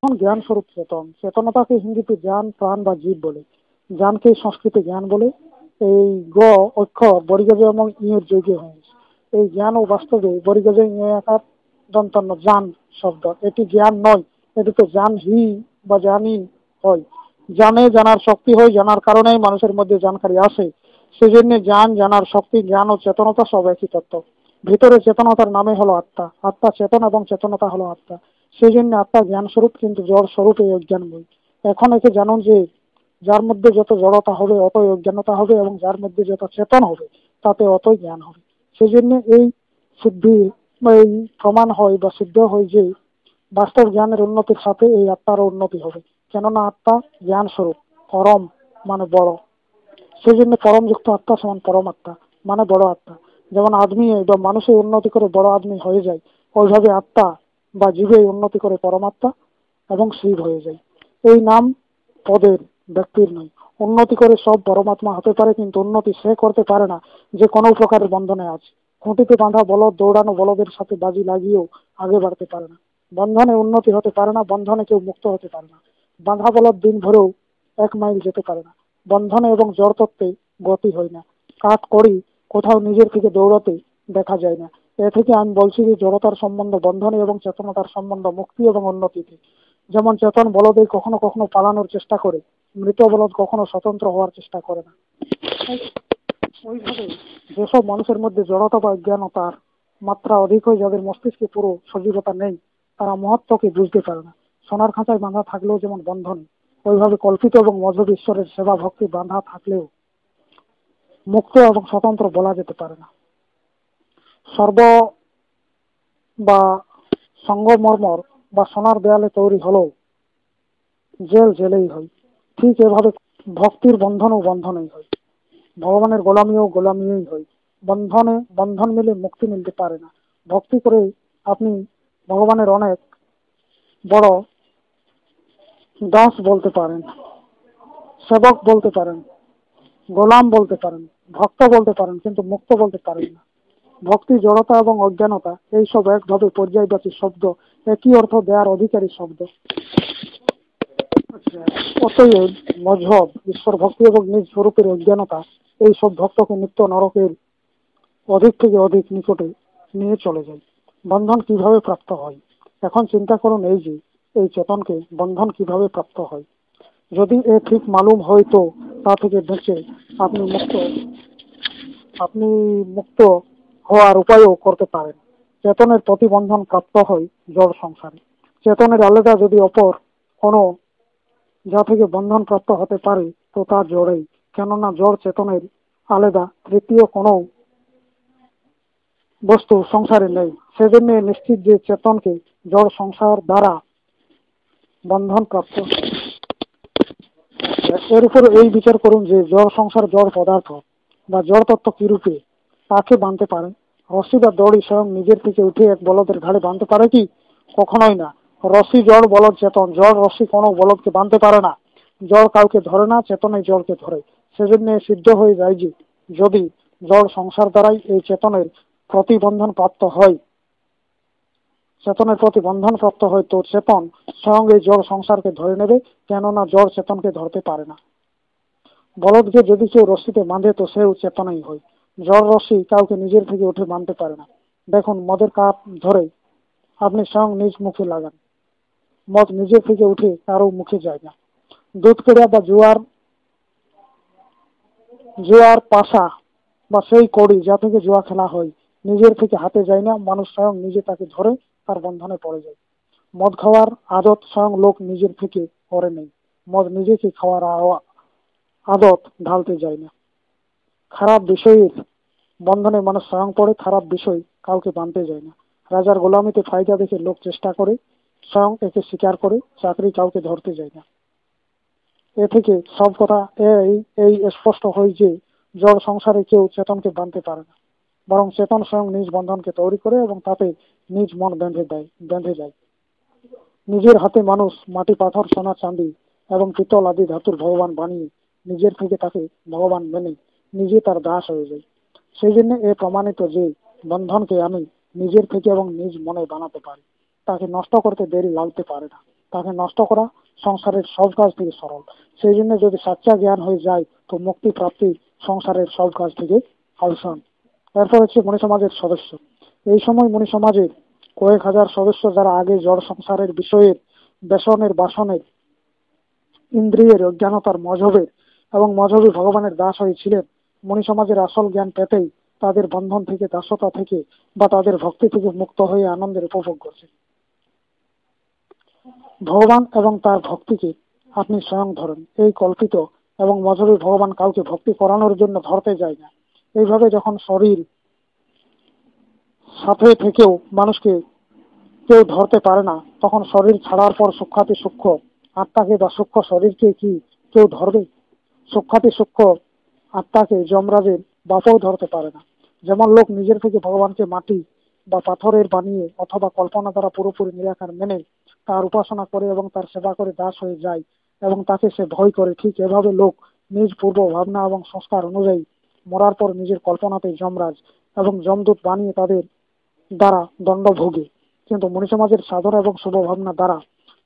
জ্ঞান স্বরূপ চেতন, চেতনতাকে হিন্দিতে জ্ঞান প্রাণ বা জীব বলে, জ্ঞানকে সংস্কৃতে জ্ঞান বলে। এই গ অক্ষর বরিগজ এবং ইয়ের যোগে হয়েছে। এই জ্ঞান ও বাস্তবে বরিগজ ইয়ে আকার দন্তন্য জ্ঞান শব্দ, এটি জ্ঞান নয়, এটিতে জ্ঞান হি বা জানি হয়। জানে জানার শক্তি হয়, জানার কারণেই মানুষের মধ্যে জানকারি আসে। সেজন্য জ্ঞান জানার শক্তি, জ্ঞান ও চেতনতা সব একই তত্ত্ব। ভিতরে চেতনতার নামে হলো আত্মা, আত্মা চেতন এবং চেতনতা হলো আত্মা। সেই জন্য আত্মা জ্ঞান স্বরূপ, কিন্তু জড় স্বরূপ এই অজ্ঞানময়। এখন একে জানুন যে যার মধ্যে যত জড়তা হবে অতই অজ্ঞানতা হবে, এবং যার মধ্যে যত চেতন হবে তাতে অতই জ্ঞান হবে। সেই জন্য এই সিদ্ধি বা এই প্রমাণ হয় বা সিদ্ধ হয় যে বাস্তব জ্ঞানের উন্নতির সাথে এই আত্মারও উন্নতি হবে। কেননা আত্মা জ্ঞান স্বরূপ, পরম মানে বড়। সেই জন্য পরমযুক্ত আত্মা সমান পরম আত্মা মানে বড় আত্মা। যেমন আদমি বা মানুষের উন্নতি করে বড় আদমি হয়ে যায়, ওইভাবে আত্মা বা জীবে উন্নতি করে পরমাত্মা এবং শিব হয়ে যায়। এই নাম পদের, ব্যক্তির নয়। উন্নতি করে সব পরমাত্মা হতে পারে, কিন্তু উন্নতি সে করতে পারে না যে কোনো প্রকারের বন্ধনে আছে। খুঁটিতে বাঁধা বলদ দৌড়ানো বলদের সাথে বাজি লাগিয়েও আগে বাড়তে পারে না। বন্ধনে উন্নতি হতে পারে না, বন্ধনে কেউ মুক্ত হতে পারে না। বাঁধা বলদ দিন ভরেও 1 মাইল যেতে পারে না। বন্ধনে এবং জড় তত্ত্বে গতি হয় না। কাঠ করি কোথাও নিজের থেকে দৌড়াতে দেখা যায় না। এ থেকে আমি বলছি যে জড়তার সম্বন্ধ বন্ধনে এবং চেতনতার সম্বন্ধ মুক্তি এবং উন্নতিতে। যেমন চেতন বলদে কখনো কখনো পালানোর চেষ্টা করে, মৃত বলদ কখনো স্বতন্ত্র হওয়ার চেষ্টা করে না। ওইভাবে যেসব মানুষের মধ্যে জড়তা বা অজ্ঞানতার মাত্রা অধিক হয়, যাদের মস্তিষ্কে পুরো সজীবতা নেই, তারা মহত্বকে বুঝতে পারে না। সোনার খাঁচায় বাঁধা থাকলেও যেমন বন্ধনে, ওইভাবে কল্পিত এবং মজবুত ঈশ্বরের সেবা ভক্তি বাঁধা থাকলেও মুক্ত এবং স্বতন্ত্র বলা যেতে পারে না। সর্ব বা সঙ্গমর্মর বা সোনার দেয়ালে তৈরি হলেও জেল জেলেই হয়। ঠিক এভাবে ভক্তির বন্ধনও বন্ধনেই হয়, ভগবানের গোলামিও গোলামিই হয়। বন্ধনে বন্ধন মিলে মুক্তি মিলতে পারে না। ভক্তি করে আপনি ভগবানের অনেক বড় দাস বলতে পারেন, সেবক বলতে পারেন, গোলাম বলতে পারেন, ভক্ত বলতে পারেন, কিন্তু মুক্ত বলতে পারেন না। ভক্তি জড়তা এবং অজ্ঞানতা এইসব একভাবে পর্যায়বাচী শব্দ, একই অর্থ দেওয়ার অধিকারী শব্দ। অতএব মজহব, ঈশ্বর ভক্তি এবং নিজ স্বরূপের অজ্ঞানতা এইসব ভক্তকে নিত্য নরকের অধিক থেকে অধিক নিকটে নিয়ে চলে যায়। বন্ধন কিভাবে প্রাপ্ত হয়? এখন চিন্তা করুন এই যে এই চেতনকে বন্ধন কিভাবে প্রাপ্ত হয়। যদি এ ঠিক মালুম হয় তো তা থেকে বেঁচে আপনি মুক্ত আপনি মুক্ত হওয়ার উপায়ও করতে পারেন। চেতনের প্রতিবন্ধন প্রাপ্ত হয় জড় সংসারে। চেতনের আলাদা যদি অপর কোনো যা থেকে বন্ধন প্রাপ্ত হতে পারে তো তা জড়েই। কেননা জড় চেতনের আলাদা তৃতীয় কোনো বস্তু সংসারে নেই। সেজন্য নিশ্চিত যে চেতনকে জড় সংসার দ্বারা বন্ধন প্রাপ্ত। এর উপর এই বিচার করুন যে জড় সংসার জড় পদার্থ বা জড় তত্ত্ব কিরূপে তাকে বাঁধতে পারে। রশি বা দড়ি স্বয়ং নিজের থেকে উঠে এক বলদের ঘাড়ে বাঁধতে পারে কি? কখনোই না। রশি জড়, বলদ চেতন। জড় রশি কোনো বলদকে বাঁধতে পারে না। জড় কাউকে ধরে না, চেতনই জড়কে ধরে। সেজন্য সিদ্ধ হয়ে যায় যে যদি জড় সংসার দ্বারাই এই চেতনের প্রতিবন্ধন প্রাপ্ত হয়, চেতনের প্রতি বন্ধন প্রাপ্ত হয়, তো চেতন স্বয়ং এই জড় সংসারকে ধরে নেবে। কেননা জড় চেতনকে ধরতে পারে না। বলদকে যদি কেউ রশ্মিতে বাঁধে তো সেও চেতনাই হয়। জড় রশ্মি কাউকে নিজের থেকে উঠে বাঁধতে পারে না। দেখুন, মদের কাপ ধরে আপনি স্বয়ং নিজ মুখে লাগান, মদ নিজের থেকে উঠে কারো মুখে যায় না। দুধ কেড়া বা জোয়ার জোয়ার পাশা বা সেই কড়ি যা থেকে জুয়া খেলা হয় নিজের থেকে হাতে যায় না। মানুষ স্বয়ং নিজে তাকে ধরে তার বন্ধনে পড়ে যায়। মদ খাওয়ার আদত স্বয়ং লোক নিজের থেকে করে নেই। মদ নিজেকে খাওয়ার আদত ঢালতে যায় না। খারাপ বিষয়ের বন্ধনে মানুষ স্বয়ং পড়ে, খারাপ বিষয় কাউকে বাঁধতে যায় না। রাজার গোলামিতে ফায়দা দেখে লোক চেষ্টা করে, স্বয়ং একে স্বীকার করে চাকরি কাউকে ধরতে যায় না। এ থেকে সব কথা এই এই স্পষ্ট হয় যে জড় সংসারে কেউ চেতনকে বাঁধতে পারে না, বরং চেতন স্বয়ং নিজ বন্ধনকে তৈরি করে এবং তাতে নিজ মন বেঁধে যায়। নিজের হাতে মানুষ মাটি, পাথর, সোনা, চাঁদি এবং পিতল আদি ধাতুর ভগবান বানিয়ে নিজের থেকে তাকে ভগবান মেনে নিজে তার দাস হয়ে যায়। সেই জন্য এ প্রমাণিত যে বন্ধনকে আমি নিজের থেকে এবং নিজ মনে বানাতে পারি, তাকে নষ্ট করতে দেরি লাগতে পারে না। তাকে নষ্ট করা সংসারের সব কাজ থেকে সরল। সেই জন্য যদি সাচ্চা জ্ঞান হয়ে যায় তো মুক্তি প্রাপ্তি সংসারের সব কাজ থেকে আলসান। এরপর হচ্ছে মনি সমাজের সদস্য। এই সময় মনি সমাজের কয়েক হাজার সদস্য যারা আগে জড় সংসারের বিষয়ের বেসনের বাসনের ইন্দ্রিয়ের অজ্ঞানতার মজহবের এবং মজহবী ভগবানের দাস হয়েছিলেন, মনি সমাজের আসল জ্ঞান পেতেই তাদের বন্ধন থেকে, দাসতা থেকে বা তাদের ভক্তি থেকে মুক্ত হয়ে আনন্দের উপভোগ করছে। ভগবান এবং তার ভক্তিকে আপনি স্বয়ং ধরেন। এই কল্পিত এবং মজহবী ভগবান কাউকে ভক্তি করানোর জন্য ধরতে যায় না। এইভাবে যখন শরীর সাথে থেকেও মানুষকে কেউ ধরতে পারে না, তখন শরীর ছাড়ার পর সূক্ষ্মাতি সূক্ষ্ম আত্মাকে বা সূক্ষ্ম শরীরকে কি কেউ ধরবে? সূক্ষ্মাতি সূক্ষ্ম আত্মাকে যমরাজের বাপও ধরতে পারে না। যেমন লোক নিজের থেকে ভগবানকে মাটি বা পাথরের বানিয়ে অথবা কল্পনা দ্বারা পুরোপুরি নিরাকার মেনে তার উপাসনা করে এবং তার সেবা করে দাস হয়ে যায় এবং তাকে সে ভয় করে, ঠিক এভাবে লোক নিজ পূর্ব ভাবনা এবং সংস্কার অনুযায়ী মরার পর নিজের কল্পনাতে যমরাজ এবং যমদূত বানিয়ে তাদের দ্বারা দণ্ড ভোগে। কিন্তু মনি সমাজের সাধনা এবং শুভ ভাবনা দ্বারা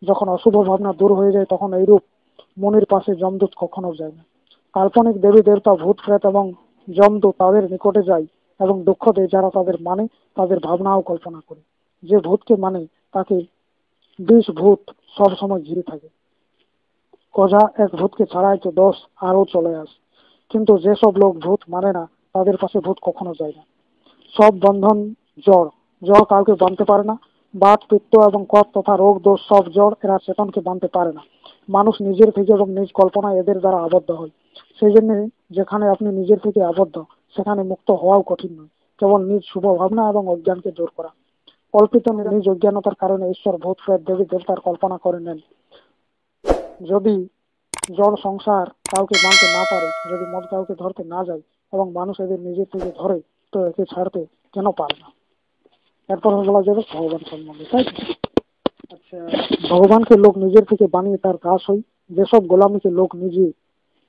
যখন অশুভ ভাবনা দূর হয়ে যায়, তখন এইরূপ মনির পাশে যমদূত কখনো যায় না। কাল্পনিক দেবী দেবতা ভূত প্রেত এবং যমদূত তাদের নিকটে যায় এবং দুঃখ দেয় যারা তাদের মানে, তাদের ভাবনা ও কল্পনা করে। যে ভূতকে মানে তাকে 20 ভূত সব সময় ঘিরে থাকে। কজা এক ভূতকে ছাড়ায় তো 10 আরো চলে আসে। কিন্তু যেসব লোক ভূত মানে না, তাদের পাশে ভূত কখনো যায় না। সব বন্ধন জড়, জড় কাউকে বাঁধতে পারে না। বাত পিত্ত এবং কফ তথা রোগ দোষ সব জড়, এরা চেতনকে বাঁধতে পারে না। মানুষ নিজের থেকে এবং নিজ কল্পনায় এদের দ্বারা আবদ্ধ হয়। সেই জন্য যেখানে আপনি নিজের থেকে আবদ্ধ, সেখানে মুক্ত হওয়াও কঠিন নয়। কেবল নিজ শুভ ভাবনা এবং অজ্ঞানকে দূর করা। কল্পিত নিজ অজ্ঞানতার কারণে ঈশ্বর ভূত প্রেত দেবী দেবতার কল্পনা করে নেন। যদি জড় সংসার কাউকে মানতে না পারে, যদি মদ কাউকে ধরতে না যায় এবং মানুষ এদের নিজের থেকে ধরে, তো একে ছাড়তে কেন পারে না? এরপর বলা যাবে ভগবান সম্বন্ধে, তাই তো? আচ্ছা, ভগবানকে লোক নিজের থেকে বানিয়ে তার দাস হই। যেসব গোলামীকে লোক নিজে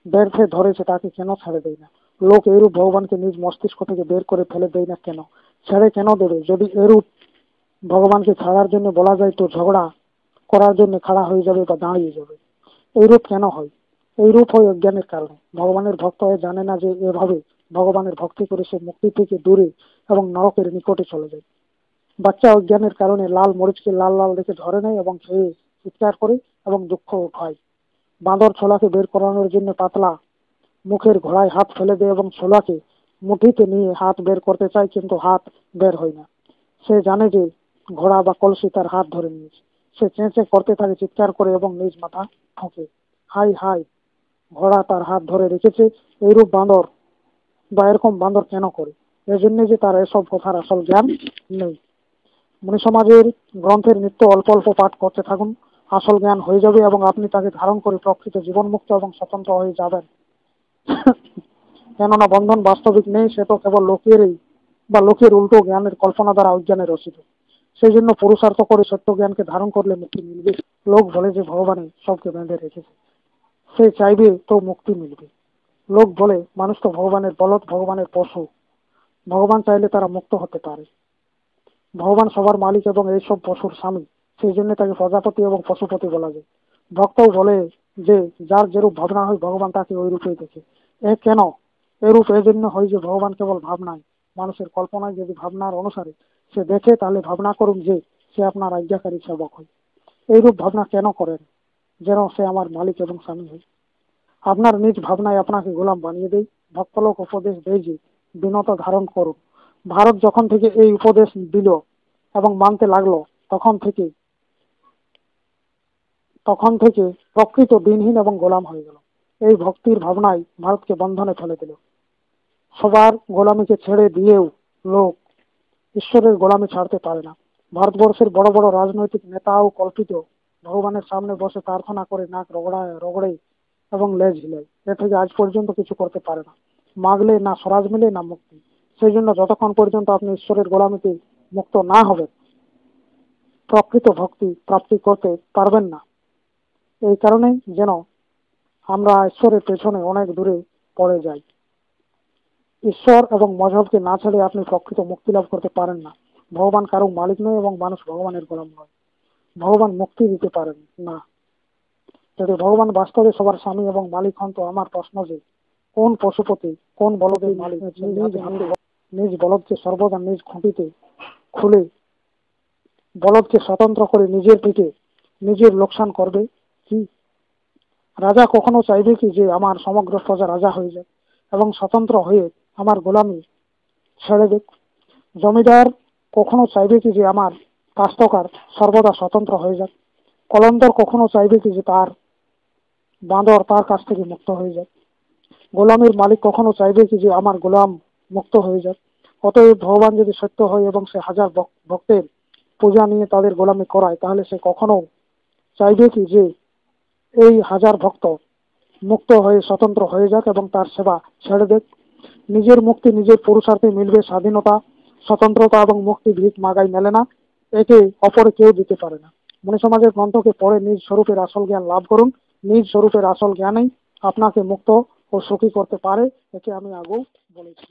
ব্যর্থে ধরেছে তাকে কেন ছেড়ে দেয় না? লোক এরূপ ভগবানকে নিজ মস্তিষ্ক থেকে বের করে ফেলে দেয় না কেন? ছেড়ে কেন দেবে? যদি এরূপ ভগবানকে ছাড়ার জন্য বলা যায় তো ঝগড়া করার জন্য খাড়া হয়ে যাবে বা দাঁড়িয়ে যাবে। এইরূপ কেন হয়? এইরূপ হয় অজ্ঞানের কারণে। ভগবানের ভক্ত হয়ে জানে না যে এভাবে ভগবানের ভক্তি করে সে মুক্তি থেকে দূরে এবং নরকের নিকটে চলে যায়। বাচ্চা অজ্ঞানের কারণে লাল মরিচকে লাল লাল দেখে ধরে নেয় এবং খেয়ে চিৎকার করে এবং দুঃখ উঠায়। বাঁদর ছোলাকে বের করানোর জন্য পাতলা মুখের ঘোড়ায় হাত ফেলে দেয় এবং ছোলাকে মুঠিতে নিয়ে হাত বের করতে চায়, কিন্তু হাত বের হয় না। সে জানে যে ঘোড়া বা কলসি তার হাত ধরে নিয়েছে। সে চেঁচে করতে থাকে, চিৎকার করে এবং নিজ মাথা ঠোকে, হাই হাই, ঘোড়া তার হাত ধরে রেখেছে। এইরূপ বাঁদর বা এরকম বাঁদর কেন করে? এই জন্য যে তার এসব কথার আসল জ্ঞান নেই। মনি সমাজের গ্রন্থের নিত্য অল্প অল্প পাঠ করতে থাকুন, আসল জ্ঞান হয়ে যাবে এবং আপনি তাকে ধারণ করে প্রকৃত জীবনমুক্ত এবং স্বতন্ত্র হয়ে যাবেন। কেননা বন্ধন বাস্তবিক নেই, সে তো কেবল লোকেরই বা লোকের উল্টো জ্ঞানের কল্পনা দ্বারা অজ্ঞানে রচিত। সেই জন্য পুরুষার্থ করে সত্য জ্ঞানকে ধারণ করলে মুক্তি মিলবে। লোক বলে যে ভগবানই সবকে বেঁধে রেখেছে, সে চাইবে তো মুক্তি মিলবে। লোক বলে মানুষ তো ভগবানের বলদ, ভগবানের পশু, ভগবান চাইলে তারা মুক্ত হতে পারে। ভগবান সবার মালিক এবং এইসব পশুর স্বামী, সেই জন্য তাকে প্রজাপতি এবং পশুপতি বলা যায়। ভক্তও বলে যে যার যেরূপ ভাবনা হয় ভগবান তাকে ওই রূপেই দেখে। এ কেন এরূপ? এই জন্য হয় যে ভগবান কেবল ভাবনায়, মানুষের কল্পনায় যদি ভাবনার অনুসারে সে দেখে, তাহলে ভাবনা করুন যে সে আপনার আজ্ঞাকারী সেবক হয়। এইরূপ ভাবনা কেন করেন? যেন সে আমার মালিক এবং স্বামী হয়। আপনার নিজ ভাবনায় আপনাকে গোলাম বানিয়ে দেয়। ভক্তলোক উপদেশ দেয় যে বিনত ধারণ করুন। ভারত যখন থেকে এই উপদেশ দিল এবং মানতে লাগলো, তখন থেকে প্রকৃত দিনহীন এবং গোলাম হয়ে গেল। এই ভক্তির ভাবনাই ভারতকে বন্ধনে ফেলে দিল। সবার গোলামীকে ছেড়ে দিয়েও লোক ঈশ্বরের গোলামি ছাড়তে পারে না। ভারতবর্ষের বড় বড় রাজনৈতিক নেতাও কল্পিত ভগবানের সামনে বসে প্রার্থনা করে নাক রগড়ায় রগড়ে এবং লেজ হিলায়। এ থেকে আজ পর্যন্ত কিছু করতে পারে না। মাগলে না স্বরাজ মিলে না মুক্তি। সেই জন্য যতক্ষণ পর্যন্ত আপনি ঈশ্বরের গোলামিতে মুক্ত না হবেন, প্রকৃত ভক্তি প্রাপ্তি করতে পারবেন না। এই কারণেই যেন আমরা ঈশ্বরের পেছনে অনেক দূরে পড়ে যাই। ঈশ্বর এবং মজহবকে না ছেড়ে আপনি প্রকৃত মুক্তি লাভ করতে পারেন না। ভগবান কারো মালিক নয় এবং মানুষ ভগবানের গোলাম নয়। ভগবান মুক্তি দিতে পারেন না। যদি ভগবান বাস্তবে সবার স্বামী এবং মালিক হন, তো আমার প্রশ্ন যে কোন পশুপতি, কোন বলদের মালিক নিজ বলদকে সর্বদা নিজ খুঁটিতে খুলে বলদকে স্বতন্ত্র করে নিজের পিঠে নিজের লোকসান করবে কি? রাজা কখনো চাইবে কি যে আমার সমগ্র প্রজা রাজা হয়ে যায় এবং স্বতন্ত্র হয়ে আমার গোলামি ছেড়ে দেখ? জমিদার কখনো চাইবে কি যে আমার কাস্তকার সর্বদা স্বতন্ত্র হয়ে যাক? কলন্দর কখনো চাইবে কি যে তার বাঁদর তার কাছ থেকে মুক্ত হয়ে যাক? গোলামের মালিক কখনো চাইবে কি যে আমার গোলাম মুক্ত হয়ে যাক? অতএব ভগবান যদি সত্য হয় এবং সে হাজার ভক্তের পূজা নিয়ে তাদের গোলামি করায়, তাহলে সে কখনো চাইবে কি যে এই হাজার ভক্ত মুক্ত হয়ে স্বতন্ত্র হয়ে যাক এবং তার সেবা ছেড়ে দেখ? নিজের মুক্তি নিজের পুরুষার্থে মিলবে। স্বাধীনতা, স্বতন্ত্রতা এবং মুক্তি ভিক মাগাই মেলে না, একে অপরে কেউ দিতে পারে না। মনি সমাজের গ্রন্থকে পড়ে নিজ স্বরূপের আসল জ্ঞান লাভ করুন। নিজ স্বরূপের আসল জ্ঞানেই আপনাকে মুক্ত ও সুখী করতে পারে, একে আমি আগেও বলেছি।